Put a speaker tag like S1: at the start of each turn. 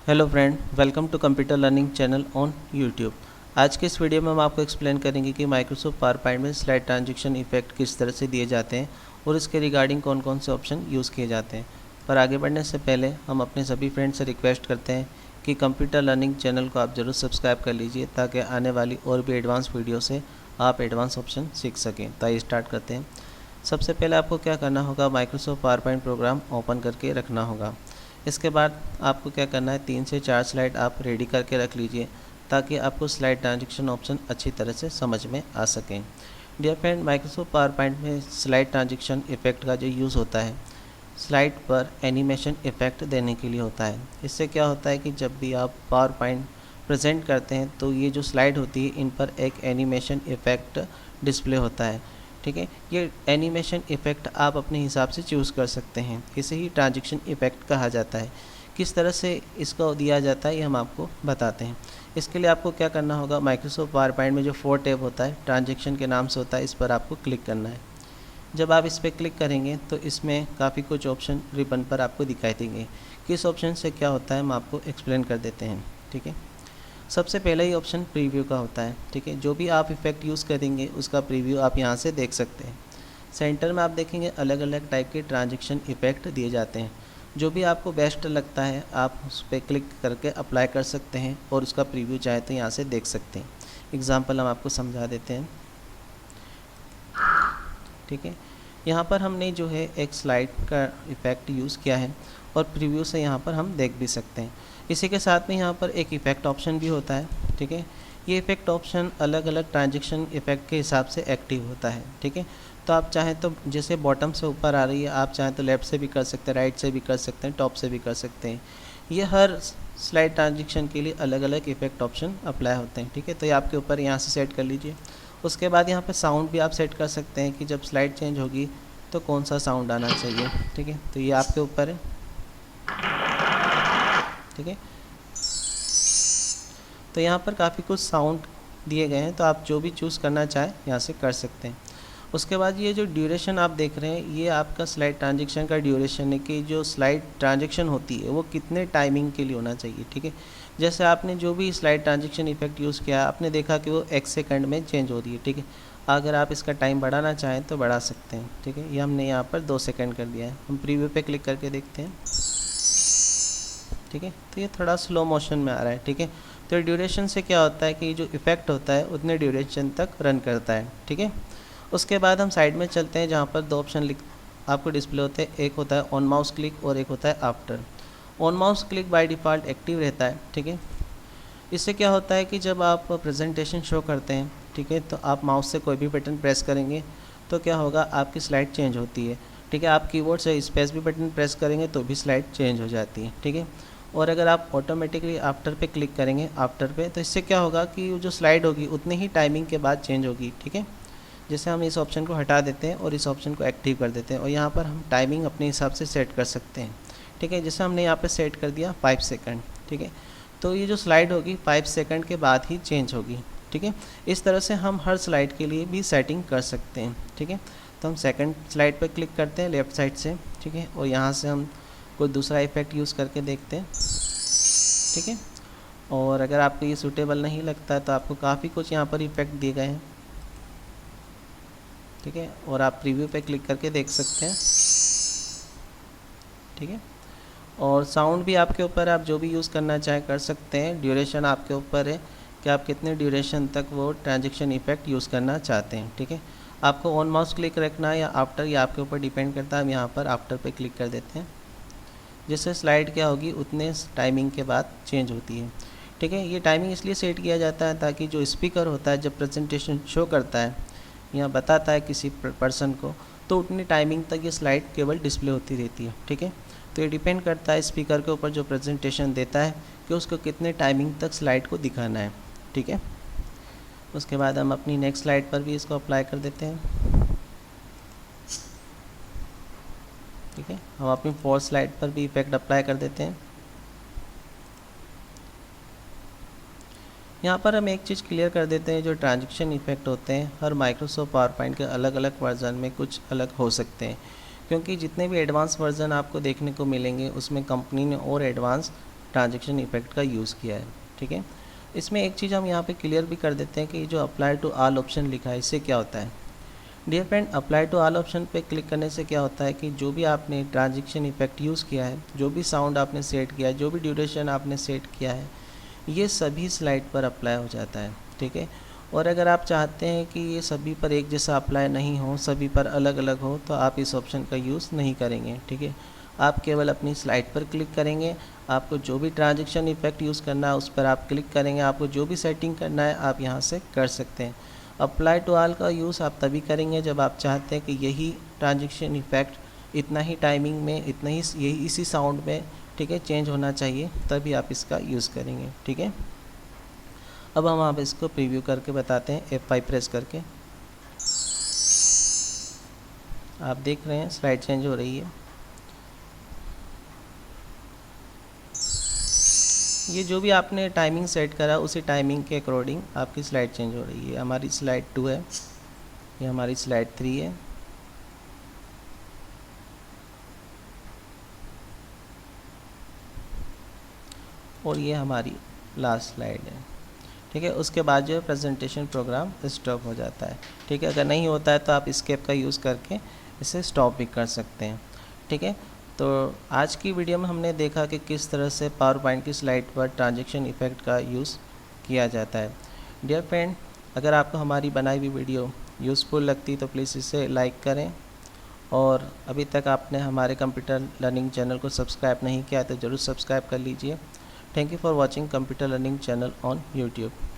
S1: Hello friend, welcome to computer learning channel on YouTube. आज के इस वीडियो में हम आपको एक्सप्लेन करेंगे कि माइक्रोसॉफ्ट पावर पॉइंट में स्लाइड ट्रांजैक्शन इफेक्ट किस तरह से दिए जाते हैं और इसके रिगार्डिंग कौन कौन से ऑप्शन यूज़ किए जाते हैं। पर आगे बढ़ने से पहले हम अपने सभी फ्रेंड से रिक्वेस्ट करते हैं कि कंप्यूटर लर्निंग चैनल को आप ज़रूर सब्सक्राइब कर लीजिए ताकि आने वाली और भी एडवांस वीडियो से आप एडवांस ऑप्शन सीख सकें। तो आइए स्टार्ट करते हैं। सबसे पहले आपको क्या करना होगा, Microsoft PowerPoint program open करके रखना होगा। इसके बाद आपको क्या करना है, 3 से 4 स्लाइड आप रेडी करके रख लीजिए ताकि आपको स्लाइड ट्रांजैक्शन ऑप्शन अच्छी तरह से समझ में आ सकें। Dear friend, Microsoft PowerPoint में स्लाइड ट्रांजैक्शन इफेक्ट का जो यूज़ होता है स्लाइड पर एनिमेशन इफेक्ट देने के लिए होता है। इससे क्या होता है कि जब भी आप पावर पॉइंट प्रेजेंट करते हैं तो ये जो स्लाइड होती है इन पर एक एनिमेशन इफेक्ट डिस्प्ले होता है। ठीक है, ये एनिमेशन इफेक्ट आप अपने हिसाब से चूज़ कर सकते हैं। इसे ही ट्रांजैक्शन इफेक्ट कहा जाता है। किस तरह से इसको दिया जाता है ये हम आपको बताते हैं। इसके लिए आपको क्या करना होगा, माइक्रोसॉफ्ट पावर पॉइंट में जो 4 टैब होता है ट्रांजैक्शन के नाम से होता है, इस पर आपको क्लिक करना है। जब आप इस पर क्लिक करेंगे तो इसमें काफ़ी कुछ ऑप्शन रिबन पर आपको दिखाई देंगे। किस ऑप्शन से क्या होता है हम आपको एक्सप्लेन कर देते हैं। ठीक है, सबसे पहला ही ऑप्शन प्रीव्यू का होता है। ठीक है, जो भी आप इफ़ेक्ट यूज़ करेंगे उसका प्रीव्यू आप यहाँ से देख सकते हैं। सेंटर में आप देखेंगे अलग अलग टाइप के ट्रांजैक्शन इफ़ेक्ट दिए जाते हैं। जो भी आपको बेस्ट लगता है आप उस पर क्लिक करके अप्लाई कर सकते हैं और उसका प्रीव्यू चाहे तो यहाँ से देख सकते हैं। एग्जाम्पल हम आपको समझा देते हैं। ठीक है, यहाँ पर हमने जो है एक स्लाइड का इफ़ेक्ट यूज़ किया है और प्रीव्यू से यहाँ पर हम देख भी सकते हैं। इसी के साथ में यहाँ पर एक इफ़ेक्ट ऑप्शन भी होता है। ठीक है, ये इफ़ेक्ट ऑप्शन अलग अलग ट्रांजैक्शन इफ़ेक्ट के हिसाब से एक्टिव होता है। ठीक है, तो आप चाहें तो जैसे बॉटम से ऊपर आ रही है, आप चाहें तो लेफ़्ट से भी कर सकते हैं, राइट से भी कर सकते हैं, टॉप से भी कर सकते हैं। ये हर स्लाइड ट्रांजैक्शन के लिए अलग अलग इफ़ेक्ट ऑप्शन अप्लाई होते हैं। ठीक है, तो ये आपके ऊपर यहाँ से सेट कर लीजिए। उसके बाद यहाँ पे साउंड भी आप सेट कर सकते हैं कि जब स्लाइड चेंज होगी तो कौन सा साउंड आना चाहिए। ठीक है, तो ये आपके ऊपर है। ठीक है, तो यहाँ पर काफ़ी कुछ साउंड दिए गए हैं, तो आप जो भी चूज़ करना चाहें यहाँ से कर सकते हैं। उसके बाद ये जो ड्यूरेशन आप देख रहे हैं ये आपका स्लाइड ट्रांजैक्शन का ड्यूरेशन है कि जो स्लाइड ट्रांजैक्शन होती है वो कितने टाइमिंग के लिए होना चाहिए। ठीक है, जैसे आपने जो भी स्लाइड ट्रांजैक्शन इफेक्ट यूज़ किया आपने देखा कि वो 1 सेकंड में चेंज हो रही है। ठीक है, अगर आप इसका टाइम बढ़ाना चाहें तो बढ़ा सकते हैं। ठीक है, ये हमने यहाँ पर 2 सेकंड कर दिया है। हम प्रीव्यू पे क्लिक करके देखते हैं। ठीक है, तो ये थोड़ा स्लो मोशन में आ रहा है। ठीक है, तो ड्यूरेशन से क्या होता है कि जो इफ़ेक्ट होता है उतने ड्यूरेशन तक रन करता है। ठीक है, उसके बाद हम साइड में चलते हैं जहाँ पर 2 ऑप्शन आपको डिस्प्ले होते हैं। एक होता है ऑन माउस क्लिक और एक होता है after. On mouse click by default active रहता है। ठीक है, इससे क्या होता है कि जब आप प्रेजेंटेशन शो करते हैं, ठीक है, तो आप माउस से कोई भी बटन प्रेस करेंगे तो क्या होगा, आपकी स्लाइड चेंज होती है। ठीक है, आप कीबोर्ड से स्पेस भी बटन प्रेस करेंगे तो भी स्लाइड चेंज हो जाती है। ठीक है, और अगर आप ऑटोमेटिकली आफ्टर पे क्लिक करेंगे आफ्टर पे, तो इससे क्या होगा कि जो स्लाइड होगी उतनी ही टाइमिंग के बाद चेंज होगी। ठीक है, जैसे हम इस ऑप्शन को हटा देते हैं और इस ऑप्शन को एक्टिव कर देते हैं और यहाँ पर हम टाइमिंग अपने हिसाब से सेट कर सकते हैं। ठीक है, जैसे हमने यहाँ पे सेट कर दिया 5 सेकंड। ठीक है, तो ये जो स्लाइड होगी 5 सेकंड के बाद ही चेंज होगी। ठीक है, इस तरह से हम हर स्लाइड के लिए भी सेटिंग कर सकते हैं। ठीक है, तो हम सेकंड स्लाइड पर क्लिक करते हैं लेफ़्ट साइड से। ठीक है, और यहाँ से हम कोई दूसरा इफेक्ट यूज़ करके देखते हैं। ठीक है, और अगर आपको ये सूटेबल नहीं लगता है तो आपको काफ़ी कुछ यहाँ पर इफेक्ट दिए गए हैं। ठीक है, और आप प्रीव्यू पे क्लिक करके देख सकते हैं। ठीक है, और साउंड भी आपके ऊपर, आप जो भी यूज़ करना चाहें कर सकते हैं। ड्यूरेशन आपके ऊपर है कि आप कितने ड्यूरेशन तक वो ट्रांजैक्शन इफेक्ट यूज़ करना चाहते हैं। ठीक है, आपको ऑन माउस क्लिक रखना है या आफ्टर, ये आपके ऊपर डिपेंड करता है। हम यहाँ पर आफ्टर पे क्लिक कर देते हैं। जिससे स्लाइड क्या होगी उतने टाइमिंग के बाद चेंज होती है। ठीक है, ये टाइमिंग इसलिए सेट किया जाता है ताकि जो स्पीकर होता है जब प्रेजेंटेशन शो करता है या बताता है किसी पर्सन को, तो उतनी टाइमिंग तक ये स्लाइड केवल डिस्प्ले होती रहती है। ठीक है, तो ये डिपेंड करता है स्पीकर के ऊपर जो प्रेजेंटेशन देता है कि उसको कितने टाइमिंग तक स्लाइड को दिखाना है। ठीक है, उसके बाद हम अपनी नेक्स्ट स्लाइड पर भी इसको अप्लाई कर देते हैं। ठीक है, हम अपनी 4th स्लाइड पर भी इफेक्ट अप्लाई कर देते हैं। यहाँ पर हम एक चीज़ क्लियर कर देते हैं, जो ट्रांजैक्शन इफेक्ट होते हैं हर माइक्रोसॉफ्ट पावर पॉइंट के अलग अलग वर्जन में कुछ अलग हो सकते हैं, क्योंकि जितने भी एडवांस वर्जन आपको देखने को मिलेंगे उसमें कंपनी ने और एडवांस ट्रांजैक्शन इफेक्ट का यूज़ किया है। ठीक है, इसमें एक चीज़ हम यहाँ पे क्लियर भी कर देते हैं कि जो अप्लाई टू ऑल ऑप्शन लिखा है इससे क्या होता है। Dear friend, apply to all option पे क्लिक करने से क्या होता है कि जो भी आपने ट्रांजैक्शन इफेक्ट यूज़ किया है, जो भी साउंड आपने सेट किया है, जो भी ड्यूरेशन आपने सेट किया है, ये सभी स्लाइड पर अप्लाई हो जाता है। ठीक है, और अगर आप चाहते हैं कि ये सभी पर एक जैसा अप्लाई नहीं हो, सभी पर अलग अलग हो, तो आप इस ऑप्शन का यूज़ नहीं करेंगे। ठीक है, आप केवल अपनी स्लाइड पर क्लिक करेंगे, आपको जो भी ट्रांजैक्शन इफेक्ट यूज़ करना है उस पर आप क्लिक करेंगे, आपको जो भी सेटिंग करना है आप यहाँ से कर सकते हैं। अप्लाई टू ऑल का यूज़ आप तभी करेंगे जब आप चाहते हैं कि यही ट्रांजैक्शन इफेक्ट इतना ही टाइमिंग में, इतना ही यही इसी साउंड में, ठीक है, चेंज होना चाहिए, तभी आप इसका यूज़ करेंगे। ठीक है, अब हम आप इसको प्रीव्यू करके बताते हैं। F5 प्रेस करके आप देख रहे हैं स्लाइड चेंज हो रही है। ये जो भी आपने टाइमिंग सेट करा उसी टाइमिंग के अकॉर्डिंग आपकी स्लाइड चेंज हो रही है। हमारी स्लाइड 2 है, ये हमारी स्लाइड 3 है, और ये हमारी लास्ट स्लाइड है। ठीक है, उसके बाद जो है प्रेजेंटेशन प्रोग्राम स्टॉप हो जाता है। ठीक है, अगर नहीं होता है तो आप एस्केप का यूज़ करके इसे स्टॉप भी कर सकते हैं। ठीक है, तो आज की वीडियो में हमने देखा कि किस तरह से पावर पॉइंट की स्लाइड पर ट्रांजैक्शन इफेक्ट का यूज़ किया जाता है। डियर फ्रेंड, अगर आपको हमारी बनाई हुई वीडियो यूज़फुल लगती तो प्लीज़ इसे लाइक करें, और अभी तक आपने हमारे कंप्यूटर लर्निंग चैनल को सब्सक्राइब नहीं किया तो ज़रूर सब्सक्राइब कर लीजिए। Thank you for watching computer learning channel on YouTube.